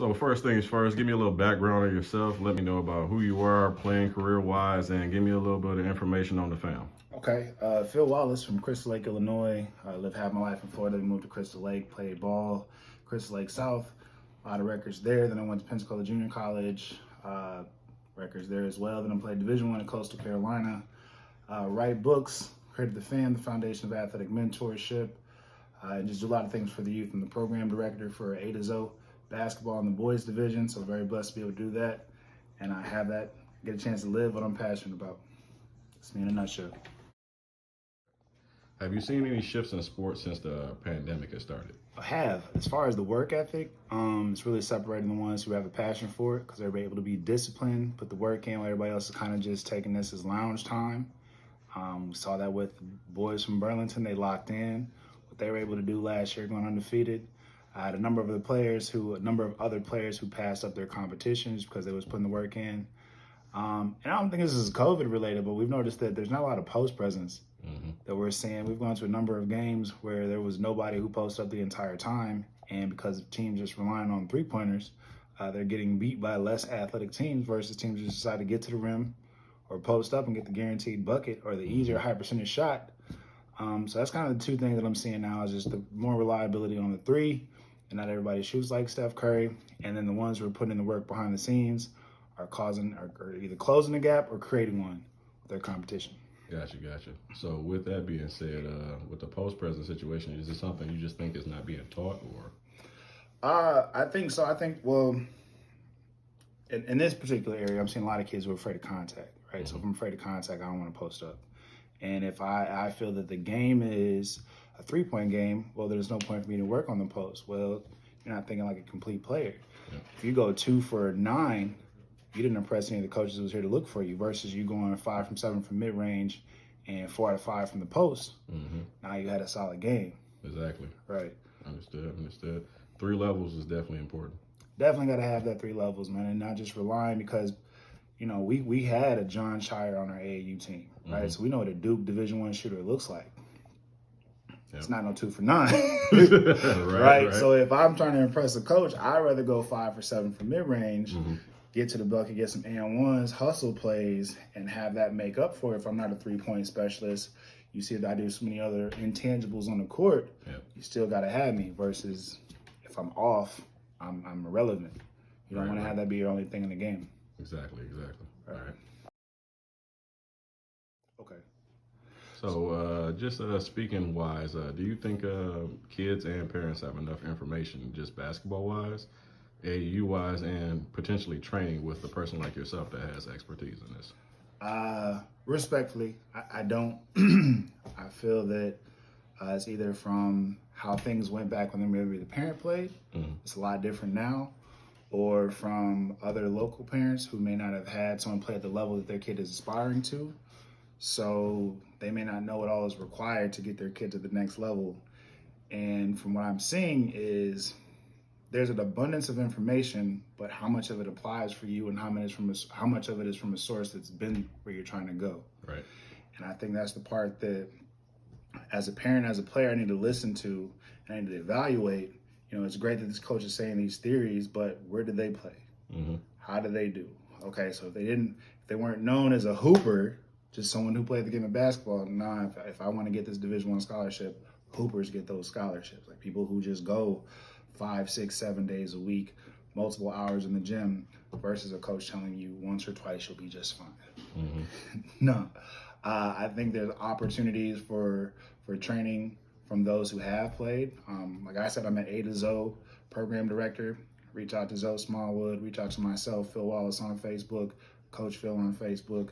So first things first, give me a little background of yourself. Let me know about who you are, playing career-wise, and give me a little bit of information on the fam. Okay, Phil Wallace from Crystal Lake, Illinois. I lived half my life in Florida. Moved to Crystal Lake, played ball, Crystal Lake South. A lot of records there. Then I went to Pensacola Junior College, records there as well. Then I played Division I at Coastal Carolina. Write books, created the FAM, the Foundation of Athletic Mentorship, and just do a lot of things for the youth. I'm the program director for A to Z basketball in the boys division, so very blessed to be able to do that. And I have that, get a chance to live what I'm passionate about. That's me in a nutshell. Have you seen any shifts in sports since the pandemic has started? I have. As far as the work ethic, it's really separating the ones who have a passion for it because they're able to be disciplined, put the work in, while everybody else is kind of just taking this as lounge time. We saw that with boys from Burlington. They locked in. What they were able to do last year, going undefeated. I had a number of other players who passed up their competitions because they was putting the work in. And I don't think this is COVID related, but we've noticed that there's not a lot of post presence that we're seeing. We've gone to a number of games where there was nobody who posted up the entire time, and because of teams just relying on 3-pointers, they're getting beat by less athletic teams versus teams who decide to get to the rim or post up and get the guaranteed bucket or the easier high percentage shot. So that's kind of the two things that I'm seeing now is just the more reliability on the three, and not everybody shoots like Steph Curry, and then the ones who are putting in the work behind the scenes are either closing the gap or creating one with their competition. Gotcha. So with that being said, with the post-present situation, is it something you just think is not being taught, or? I think so. I think, well, in this particular area, I'm seeing a lot of kids who are afraid of contact, right? So if I'm afraid of contact, I don't want to post up. And if I feel that the game is a 3-point game, well, there's no point for me to work on the post. Well, you're not thinking like a complete player. Yeah. If you go 2 for 9, you didn't impress any of the coaches who was here to look for you versus you going 5 from 7 from mid-range and 4 out of 5 from the post. Now you had a solid game. Exactly. Right. Understood. 3 levels is definitely important. Definitely got to have that 3 levels, man, and not just relying because, you know, we had a John Shire on our AAU team, right? So we know what a Duke Division I shooter looks like. Yep. It's not no 2 for 9. right? So if I'm trying to impress a coach, I'd rather go 5 for 7 from mid-range, get to the bucket, get some and-ones, hustle plays, and have that make up for it. If I'm not a 3-point specialist, you see that I do so many other intangibles on the court, you still got to have me versus if I'm off, I'm irrelevant. You don't want to have that be your only thing in the game. Exactly. All right. Okay. So just speaking wise, do you think kids and parents have enough information just basketball-wise, AAU-wise, and potentially training with a person like yourself that has expertise in this? Respectfully, I don't. I feel that it's either from how things went back when maybe the parent played. It's a lot different now. Or from other local parents who may not have had someone play at the level that their kid is aspiring to. So they may not know what all is required to get their kid to the next level. And from what I'm seeing is there's an abundance of information, but how much of it applies for you and how much of it is from a source that's been where you're trying to go. Right. And I think that's the part that as a parent, as a player, I need to listen to and I need to evaluate. You know, it's great that this coach is saying these theories, but where did they play? How did they do? Okay, so if they weren't known as a hooper, just someone who played the game of basketball, if I want to get this Division I scholarship, hoopers get those scholarships. Like people who just go 5, 6, 7 days a week, multiple hours in the gym, versus a coach telling you once or twice you'll be just fine. No, I think there's opportunities for training from those who have played. Like I said, I'm an A to Z program director. Reach out to Zoe Smallwood, reach out to myself, Phil Wallace on Facebook, Coach Phil on Facebook,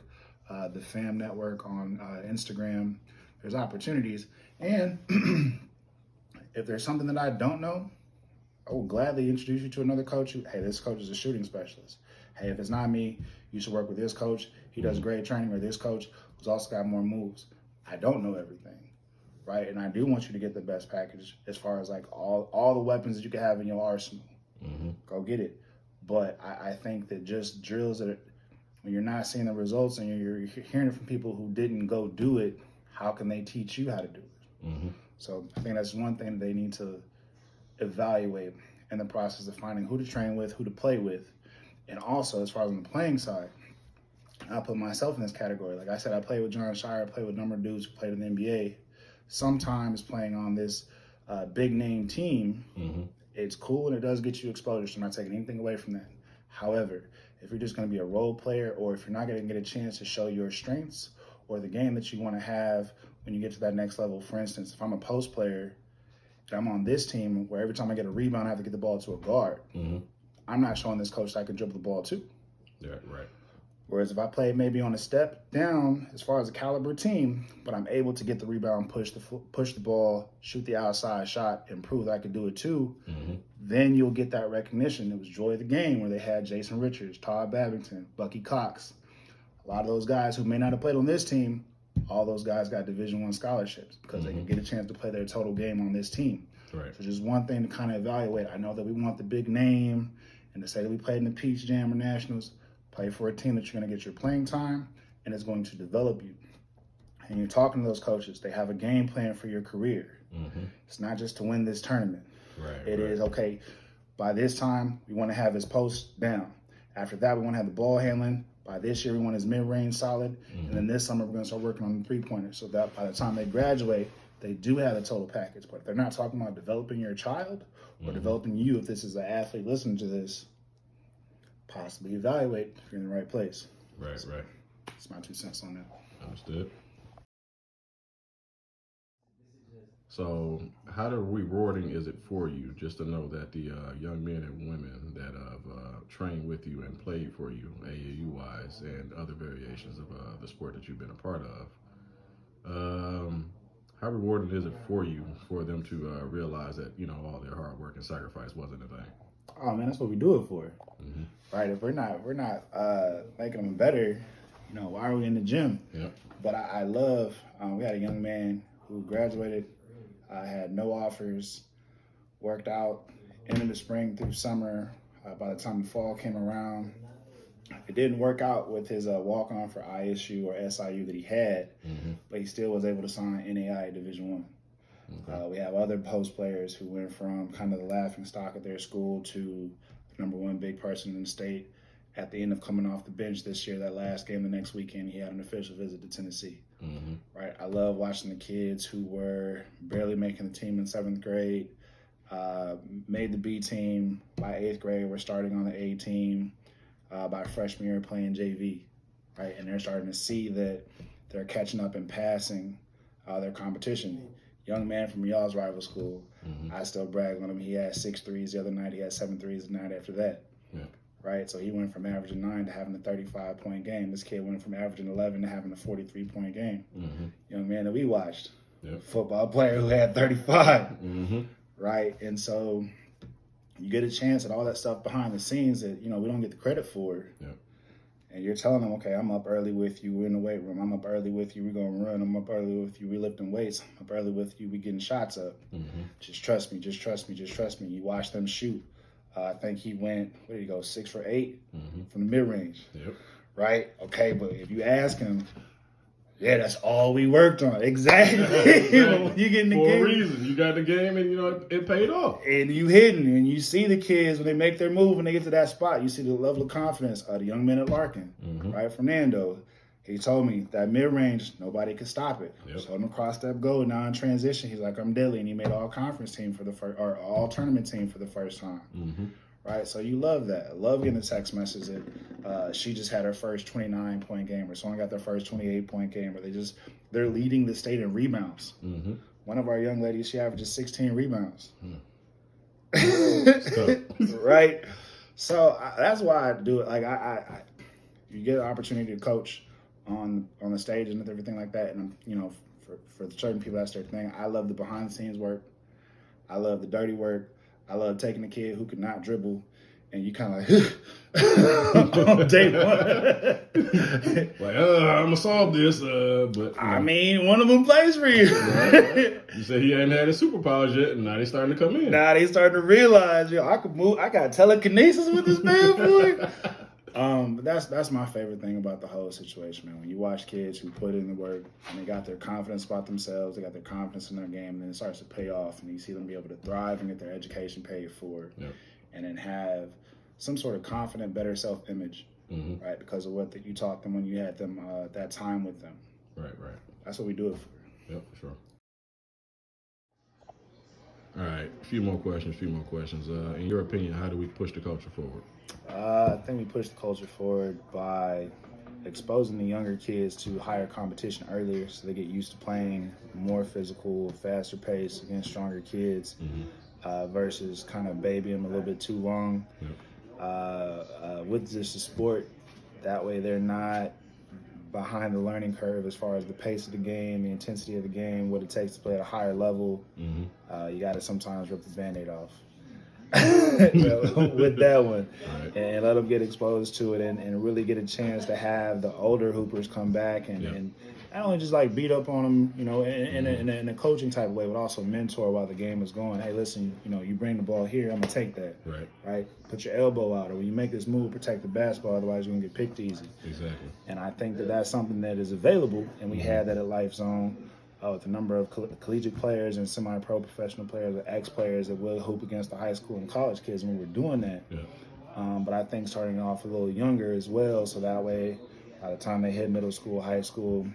the FAM Network on Instagram. There's opportunities. And if there's something that I don't know, I will gladly introduce you to another coach. Hey, this coach is a shooting specialist. Hey, if it's not me, you should work with this coach. He does great training, or this coach who's also got more moves. I don't know everything. Right, and I do want you to get the best package as far as like all the weapons that you can have in your arsenal. Go get it. But I think that just drills that when you're not seeing the results and you're hearing it from people who didn't go do it, how can they teach you how to do it? So I think that's one thing they need to evaluate. in the process of finding who to train with, who to play with. And also, as far as on the playing side, I put myself in this category. Like I said, I played with John Shire, I played with a number of dudes who played in the NBA. Sometimes playing on this big name team, it's cool and it does get you exposure, so I'm not taking anything away from that. However, if you're just going to be a role player, or if you're not going to get a chance to show your strengths or the game that you want to have when you get to that next level, for instance, if I'm a post player and I'm on this team where every time I get a rebound, I have to get the ball to a guard, I'm not showing this coach that I can dribble the ball too. Yeah, right. Whereas if I play maybe on a step down as far as a caliber team, but I'm able to get the rebound, push the ball, shoot the outside shot, and prove that I could do it too, then you'll get that recognition. It was Joy of the Game where they had Jason Richards, Todd Babington, Bucky Cox. A lot of those guys who may not have played on this team, all those guys got Division I scholarships because they could get a chance to play their total game on this team. Right. So just one thing to kind of evaluate. I know that we want the big name and to say that we played in the Peach Jam or Nationals. Play for a team that you're going to get your playing time and it's going to develop you. And you're talking to those coaches. They have a game plan for your career. It's not just to win this tournament. It is, okay, by this time, we want to have his post down. After that, we want to have the ball handling. By this year, we want his mid-range solid. And then this summer, we're going to start working on the three-pointers so that by the time they graduate, they do have a total package. But if they're not talking about developing your child or developing you, if this is an athlete listening to this, possibly evaluate if you're in the right place. Right. That's my 2 cents on that. Understood. So how rewarding is it for you just to know that the young men and women that have trained with you and played for you, AAU-wise, and other variations of the sport that you've been a part of, how rewarding is it for you for them to realize that, all their hard work and sacrifice wasn't a thing? Oh man, that's what we do it for, right? If we're not making them better, why are we in the gym? Yeah. But I love. We had a young man who graduated, had no offers, worked out into the spring through summer. By the time the fall came around, it didn't work out with his walk-on for ISU or SIU that he had, but he still was able to sign NAIA Division I. We have other post players who went from kind of the laughing stock of their school to the number one big person in the state. At the end of coming off the bench this year, that last game the next weekend, he had an official visit to Tennessee. Right? I love watching the kids who were barely making the team in 7th grade, made the B team. By 8th grade, we're starting on the A team. By freshman year, playing JV. Right? And they're starting to see that they're catching up and passing their competition. Young man from y'all's rival school, I still brag on him. He had 6 threes the other night. He had 7 threes the night after that. Yeah. Right? So he went from averaging 9 to having a 35-point game. This kid went from averaging 11 to having a 43-point game. Young man that we watched. Yep. Football player who had 35. Right? And so you get a chance at all that stuff behind the scenes that, we don't get the credit for. Yep. And you're telling them, okay, I'm up early with you. We're in the weight room. I'm up early with you. We're going to run. I'm up early with you. We're lifting weights. I'm up early with you. We're getting shots up. Just trust me. Just trust me. Just trust me. You watch them shoot. I think he went, 6 for 8 from the mid-range. Yep. Right? Okay, but if you ask him, yeah, that's all we worked on. Exactly. You get in the For game. a reason. You got the game and, it paid off. And you hitting, and you see the kids when they make their move, when they get to that spot, you see the level of confidence of the young man at Larkin, right? Fernando, he told me that mid-range, nobody could stop it. Yep. Showed him a cross-step goal, now in transition, he's like, I'm deadly, and he made all-conference team for the first, or all-tournament team for the first time. Right? So you love that. I love getting the text message that she just had her first 29-point game, or someone got their first 28-point game, or they're leading the state in rebounds. One of our young ladies, she averages 16 rebounds. Right? So that's why I do it. Like you get an opportunity to coach on the stage and everything like that, and for certain people that's their thing. I love the behind the scenes work. I love the dirty work. I love taking a kid who could not dribble, and you kind of like on day one. Like, I'm gonna solve this, but I mean, one of them plays for you. You said he hadn't had his superpowers yet, and now they're starting to come in. Now they starting to realize, I could move. I got telekinesis with this man, boy. But that's my favorite thing about the whole situation, man. When you watch kids who put in the work and they got their confidence about themselves, they got their confidence in their game, and then it starts to pay off, and you see them be able to thrive and get their education paid for, Yep. and then have some sort of confident, better self-image, right? Because of what you taught them when you had them that time with them. Right. That's what we do it for. Yep, for sure. All right, a few more questions. In your opinion, how do we push the culture forward? I think we push the culture forward by exposing the younger kids to higher competition earlier, so they get used to playing more physical, faster pace against stronger kids, versus kind of babying them a little bit too long. Yep. With just the sport, that way they're not behind the learning curve as far as the pace of the game, the intensity of the game, what it takes to play at a higher level. You got to sometimes rip the Band-Aid off with that one, Right. and let them get exposed to it, and really get a chance to have the older hoopers come back and not only just like beat up on them, in a coaching type of way, but also mentor while the game is going. Hey, listen, you bring the ball here, I'm gonna take that. Right. Put your elbow out, or when you make this move, protect the basketball, otherwise you're gonna get picked easy. Exactly. And I think that that's something that is available, and we have that at Life Zone. With a number of collegiate players and semi-pro professional players or ex-players that will hoop against the high school and college kids when we're doing that. Yeah. But I think starting off a little younger as well, so that way by the time they hit middle school, high school,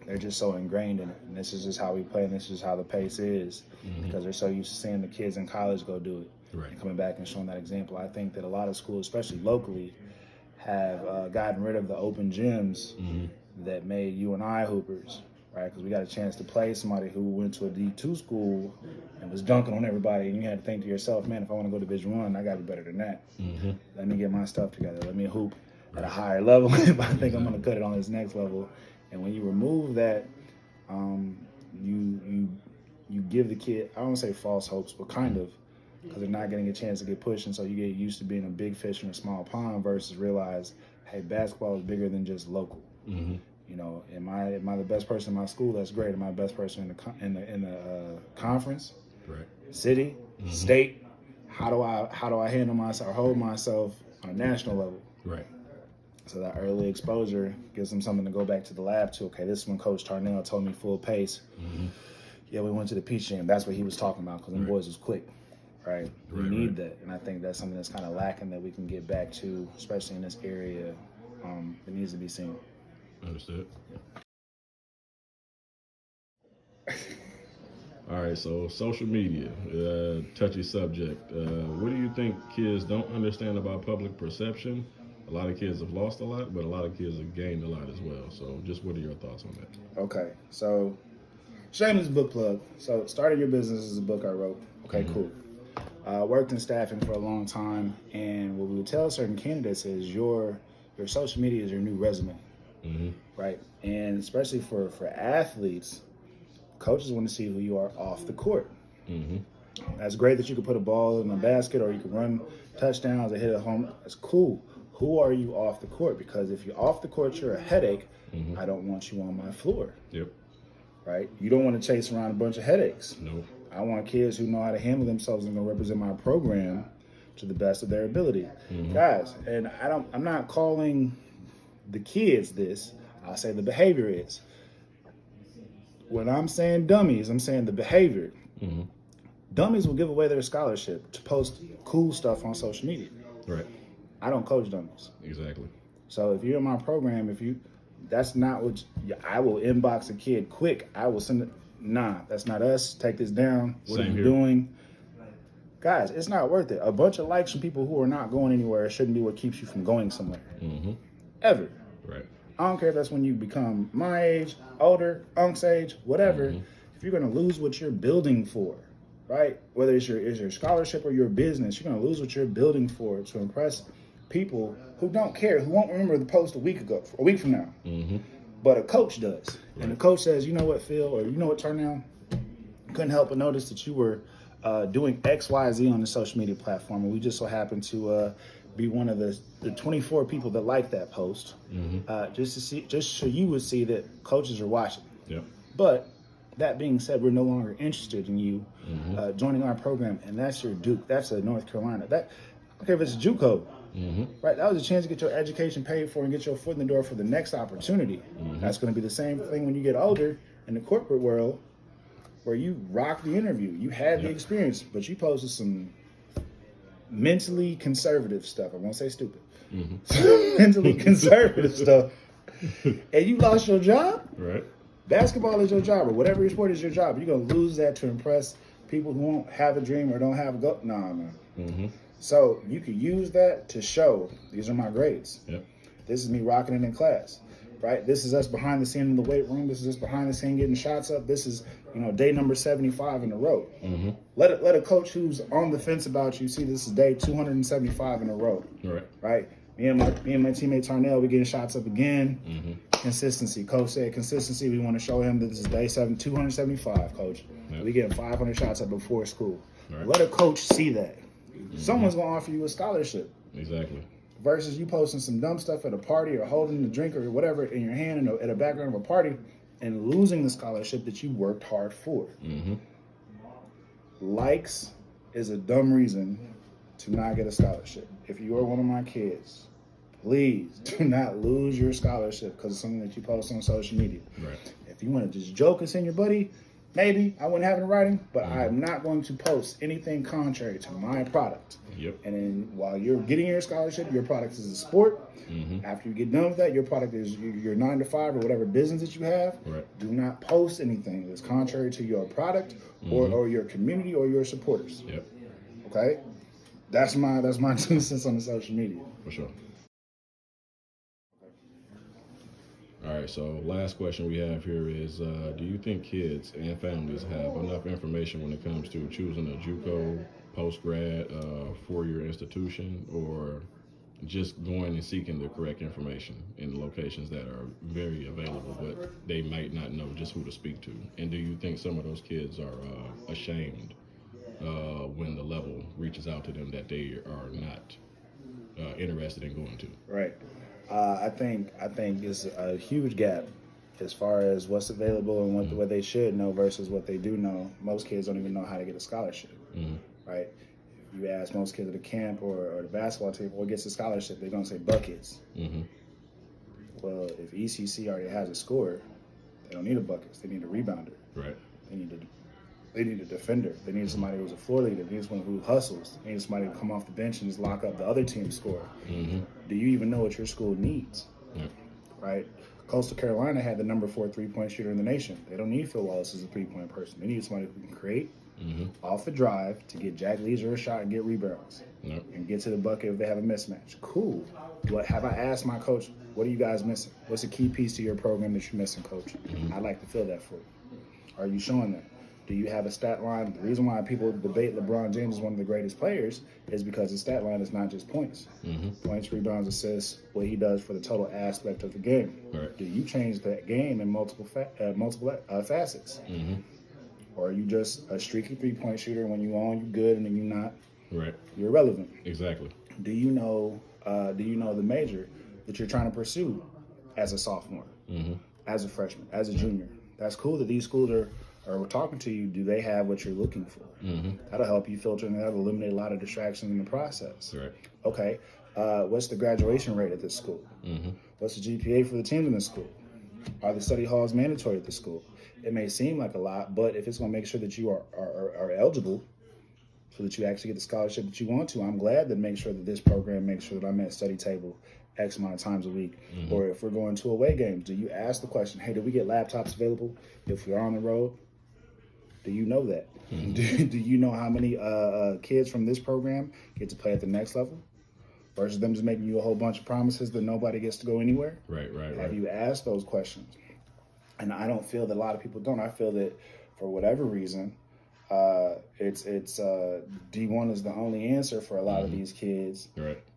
they're just so ingrained in it. And this is just how we play, and this is how the pace is, because they're so used to seeing the kids in college go do it. Right. And coming back and showing that example. I think that a lot of schools, especially locally, have gotten rid of the open gyms that made you and I hoopers. Right, because we got a chance to play somebody who went to a D2 school and was dunking on everybody, and you had to think to yourself, man, if I want to go to Division I, I got to be better than that. Let me get my stuff together. Let me hoop at a higher level if I think I'm going to cut it on this next level. And when you remove that, you give the kid, I don't say false hopes, but kind of, because they're not getting a chance to get pushed, and so you get used to being a big fish in a small pond versus realize, hey, basketball is bigger than just local. Am I the best person in my school? That's great. Am I the best person in the conference, Right. city, state? How do I handle myself or hold myself on a national level? Right. So that early exposure gives them something to go back to the lab to. Okay, this is when Coach Tarnell told me full pace. Yeah, we went to the Peach Jam. That's what he was talking about, because them boys was quick. Right. We need that, and I think that's something that's kind of lacking that we can get back to, especially in this area. It needs to be seen. Understood. All right, so social media, touchy subject. What do you think kids don't understand about public perception? A lot of kids have lost a lot, but a lot of kids have gained a lot as well. So just what are your thoughts on that? Okay, so shameless book plug. So Started Your Business is a book I wrote. Okay, cool. Worked in staffing for a long time, and what we would tell certain candidates is your social media is your new resume. Right, and especially for athletes, coaches want to see who you are off the court. That's great that you can put a ball in a basket, or you can run touchdowns or hit a home. That's cool. Who are you off the court? Because if you're off the court, you're a headache. I don't want you on my floor. Yep. Right, you don't want to chase around a bunch of headaches. Nope. I want kids who know how to handle themselves and can represent my program to the best of their ability. Guys, and I'm not calling the kids this, I'll say the behavior is. When I'm saying dummies, I'm saying the behavior. Dummies will give away their scholarship to post cool stuff on social media. Right. I don't coach dummies. Exactly. So if you're in my program, that's not what I will inbox a kid quick. I will send it. Nah, that's not us. Take this down. What Same are you here. doing? Guys, it's not worth it. A bunch of likes from people who are not going anywhere shouldn't be what keeps you from going somewhere. Ever. Right. I don't care if that's when you become my age, older, unc's age, whatever. If you're going to lose what you're building for, right? Whether it's your scholarship or your business, you're going to lose what you're building for to impress people who don't care, who won't remember the post a week from now. But a coach does. And the coach says, you know what, Phil, or you know what, Tarnell, couldn't help but notice that you were doing X, Y, Z on the social media platform, and we just so happened to be one of the 24 people that liked that post, just so you would see that coaches are watching. Yep. But that being said, we're no longer interested in you joining our program, and that's your Duke. That's a North Carolina. That I don't care if it's JUCO. Right? That was a chance to get your education paid for and get your foot in the door for the next opportunity. That's going to be the same thing when you get older in the corporate world, where you rocked the interview. You had the experience, but you posted some mentally conservative stuff. I won't say stupid. Mentally conservative stuff. And you lost your job? Right. Basketball is your job, or whatever your sport is your job. You're going to lose that to impress people who don't have a dream or don't have a goal. No, man. So you could use that to show, these are my grades. This is me rocking it in class. Right? This is us behind the scene in the weight room. This is us behind the scene getting shots up. This is, day number 75 in a row. Let a coach who's on the fence about you see this is day 275 in a row. Right? Me and my teammate Tarnell, we getting shots up again. Consistency. Coach said consistency. We want to show him that this is day 275, coach. We getting 500 shots up before school. Let a coach see that. Someone's going to offer you a scholarship. Exactly. Versus you posting some dumb stuff at a party or holding the drink or whatever in your hand at a background of a party and losing the scholarship that you worked hard for. Likes is a dumb reason to not get a scholarship. If you are one of my kids, please do not lose your scholarship because of something that you post on social media. If you want to just joke and send your buddy, maybe I wouldn't have it in writing, but I'm not going to post anything contrary to my product. And then while you're getting your scholarship, your product is a sport. After you get done with that, your product is your 9 to 5 or whatever business that you have. Do not post anything that's contrary to your product or your community or your supporters. Okay? That's my 2 cents on the social media. For sure. All right, so last question we have here is, do you think kids and families have enough information when it comes to choosing a JUCO, post-grad, four-year institution, or just going and seeking the correct information in locations that are very available, but they might not know just who to speak to? And do you think some of those kids are ashamed when the level reaches out to them that they are not interested in going to? Right. I think it's a huge gap as far as what's available and what they should know versus what they do know. Most kids don't even know how to get a scholarship, right? If you ask most kids at the camp or the basketball team, what gets a scholarship, they're going to say buckets. Well, if ECC already has a scorer, they don't need a buckets. They need a rebounder. They need a defender. They need somebody who's a floor leader. They need someone who hustles. They need somebody to come off the bench and just lock up the other team's score. Do you even know what your school needs? Right? Coastal Carolina had the number 4 3-point shooter in the nation. They don't need Phil Wallace as a 3-point person. They need somebody who can create off the drive to get Jack Leisure a shot and get rebounds and get to the bucket if they have a mismatch. Cool. Have I asked my coach, what are you guys missing? What's a key piece to your program that you're missing, coach? I'd like to fill that for you. Are you showing that? Do you have a stat line? The reason why people debate LeBron James is one of the greatest players is because his stat line is not just points. Points, rebounds, assists, what he does for the total aspect of the game. Do you change that game in multiple facets? Or are you just a streaky 3-point shooter? When you on, you good, and then you not, you're irrelevant. Exactly. Do you know the major that you're trying to pursue as a sophomore, as a freshman, as a junior? That's cool that these schools are talking to you. Do they have what you're looking for? That'll help you filter, and that'll eliminate a lot of distractions in the process. Okay, what's the graduation rate at this school? What's the GPA for the teams in this school? Are the study halls mandatory at the school? It may seem like a lot, but if it's going to make sure that you are eligible so that you actually get the scholarship that you want to, I'm glad that make sure that this program makes sure that I'm at study table X amount of times a week. Or if we're going to away games, do you ask the question, hey, do we get laptops available if we're on the road? Do you know that? Do you know how many kids from this program get to play at the next level versus them just making you a whole bunch of promises that nobody gets to go anywhere? Have you asked those questions? And I don't feel that a lot of people don't. I feel that for whatever reason, it's D1 is the only answer for a lot of these kids,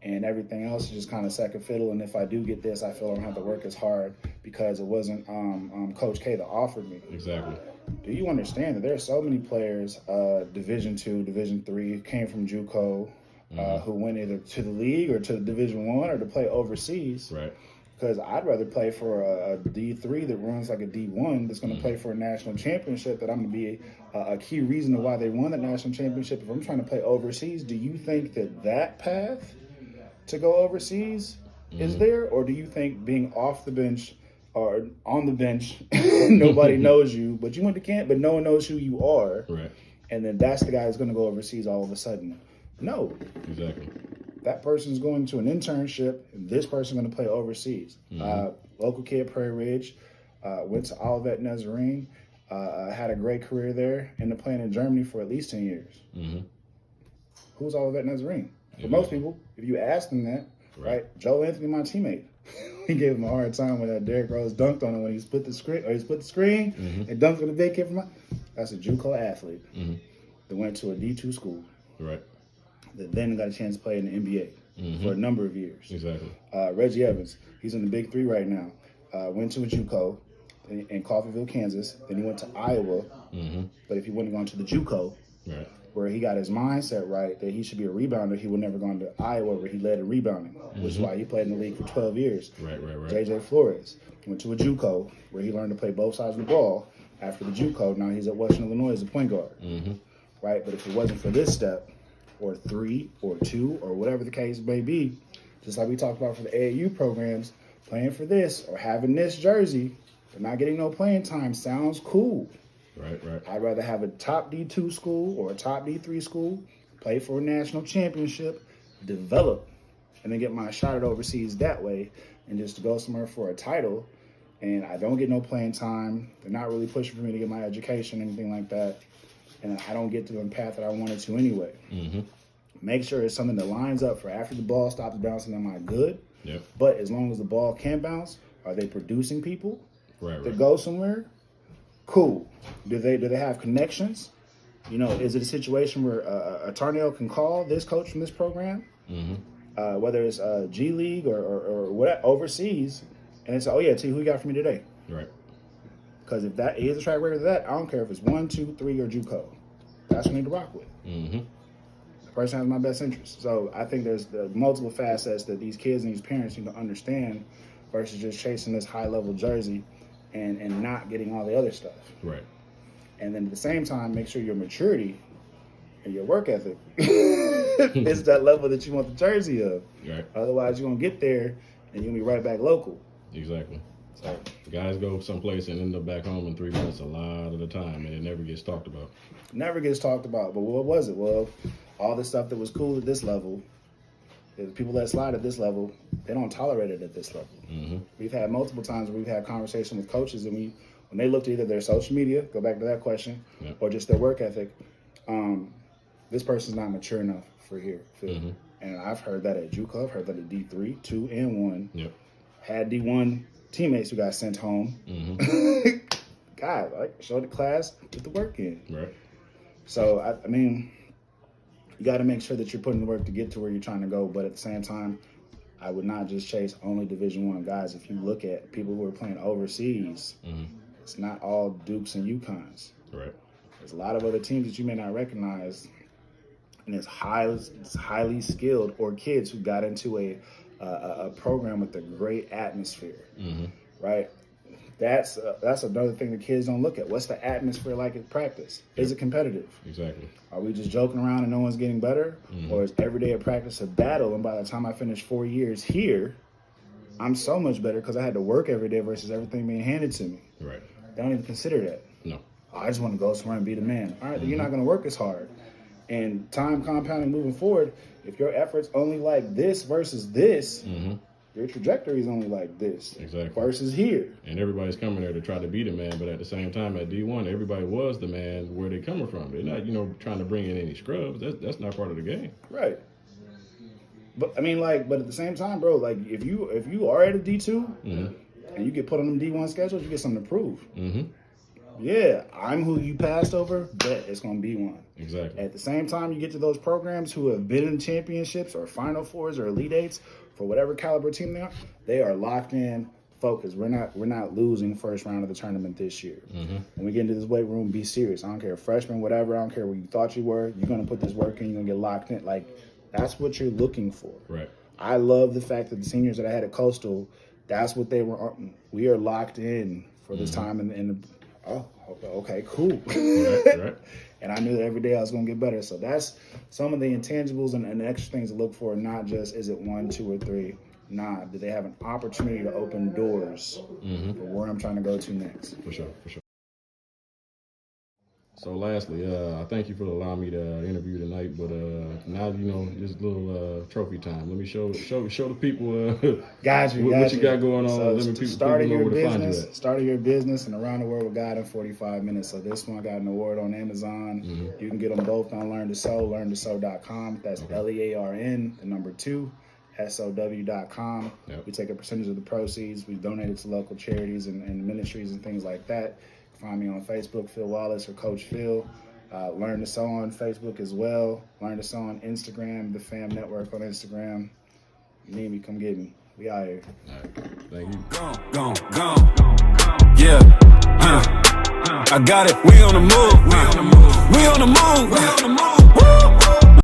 and everything else is just kind of second fiddle. And if I do get this, I feel I don't have to work as hard because it wasn't Coach K that offered me. Do you understand that there are so many players, Division II, Division III, came from JUCO, who went either to the league or to the Division I or to play overseas? Because I'd rather play for a D3 that runs like a D1 that's going to play for a national championship, that I'm going to be a key reason to why they won the national championship. If I'm trying to play overseas, do you think that path to go overseas is there, or do you think being off the bench or on the bench, nobody knows you, but you went to camp, but no one knows who you are, Right. and then that's the guy who's going to go overseas all of a sudden? No. Exactly. That person's going to an internship, and this person's going to play overseas. Local kid, Prairie Ridge, went to Olivet Nazarene, had a great career there, ended up playing in Germany for at least 10 years. Who's Olivet Nazarene? For most people, if you ask them that, right? Joe Anthony, my teammate, he gave him a hard time when Derrick Rose dunked on him when he split the screen, and dunked on the big kid from that's a JUCO athlete that went to a D2 school. Right. That then got a chance to play in the NBA for a number of years. Exactly. Reggie Evans, he's in the Big Three right now. Went to a JUCO in Coffeyville, Kansas. Then he went to Iowa. But if he wouldn't have gone to the JUCO, where he got his mindset right that he should be a rebounder, he would never gone to Iowa where he led in rebounding, which is why he played in the league for 12 years. Right. JJ Flores went to a JUCO where he learned to play both sides of the ball. After the JUCO, now he's at Western Illinois as a point guard. Right? But if it wasn't for this step, or 3 or 2 or whatever the case may be, just like we talked about for the AAU programs, playing for this or having this jersey but not getting no playing time sounds cool. Right. I'd rather have a top D2 school or a top D3 school, play for a national championship, develop, and then get my shot at overseas that way, and just to go somewhere for a title and I don't get no playing time. They're not really pushing for me to get my education, anything like that. And I don't get to the path that I wanted to anyway. Make sure it's something that lines up for after the ball stops bouncing, am I good? Yep. But as long as the ball can bounce, are they producing people Right. that go somewhere? Cool. Do they have connections? You know, is it a situation where a tornado can call this coach from this program, whether it's G League or what overseas, and it's, oh yeah, T, who you got for me today? Right. Because if that is a track record of that, I don't care if it's 1, 2, 3, or JUCO. That's what I need to rock with. The person has my best interest. So I think there's the multiple facets that these kids and these parents need to understand versus just chasing this high-level jersey and not getting all the other stuff. Right. And then at the same time, make sure your maturity and your work ethic is that level that you want the jersey of. Right. Otherwise, you're going to get there and you're going to be right back local. Exactly. So Guys go someplace and end up back home in 3 months a lot of the time, and it never gets talked about. never gets talked about. But what was it? Well, all the stuff that was cool at this level, the people that slide at this level, they don't tolerate it at this level. We've had multiple times where we've had conversations with coaches, and when they looked at either their social media, go back to that question, or just their work ethic, this person's not mature enough for here. And I've heard that at JUCO, I've heard that at D3, 2 and 1. Yep. Had D1 teammates who got sent home. God, like, show the class, put the work in. Right. So, I mean, you got to make sure that you're putting the work to get to where you're trying to go. But at the same time, I would not just chase only Division I guys. If you look at people who are playing overseas, it's not all Dukes and UConns. Right. There's a lot of other teams that you may not recognize, and it's highly skilled, or kids who got into a program with a great atmosphere. Right. That's another thing the kids don't look at. What's the atmosphere like at practice? Is it competitive? Exactly. Are we just joking around and no one's getting better? Or is every day of practice a battle, and by the time I finish 4 years here, I'm so much better because I had to work every day versus everything being handed to me? Right. They don't even consider that. No. Oh, I just want to go somewhere and be the man. All right, then you're not going to work as hard. And time compounding moving forward, if your effort's only like this versus this, your trajectory is only like this. Exactly. Versus here. And everybody's coming there to try to be the man, but at the same time, at D1, everybody was the man where they coming from. They're not, trying to bring in any scrubs. That's not part of the game. Right. But I mean, but at the same time, bro, like if you are at a D2 and you get put on them D1 schedules, you get something to prove. Yeah, I'm who you passed over, bet it's going to be one. Exactly. At the same time, you get to those programs who have been in championships or Final Fours or Elite Eights for whatever caliber team they are locked in, focused. We're not losing first round of the tournament this year. When we get into this weight room, be serious. I don't care, freshman, whatever. I don't care what you thought you were. You're going to put this work in. You're going to get locked in. Like, that's what you're looking for. Right. I love the fact that the seniors that I had at Coastal, that's what they were. We are locked in for this time in the. Oh, okay, cool. Right. and I knew that every day I was going to get better. So that's some of the intangibles and the extra things to look for. Not just is it 1, 2, or 3. Nah, do they have an opportunity to open doors for where I'm trying to go to next? For sure. So lastly, I thank you for allowing me to interview tonight. But now just a little trophy time. Let me show the people what you got going on. So Let me people starting know your where to find you business, at. starting your business and around the world with God in 45 minutes. So this one got an award on Amazon. You can get them both on Learn to Sow, learntosow.com. That's LEARN, the number 2. SOW.com. Yep. We take a percentage of the proceeds. We donate it to local charities and ministries and things like that. Find me on Facebook, Phil Wallace or Coach Phil. Learn to Sow on Facebook as well. Learn to Sow on Instagram, the Fam Network on Instagram. You need me, come get me. We out here. All right. Thank you. Gone. Yeah. I got it. We on the move. We on the move.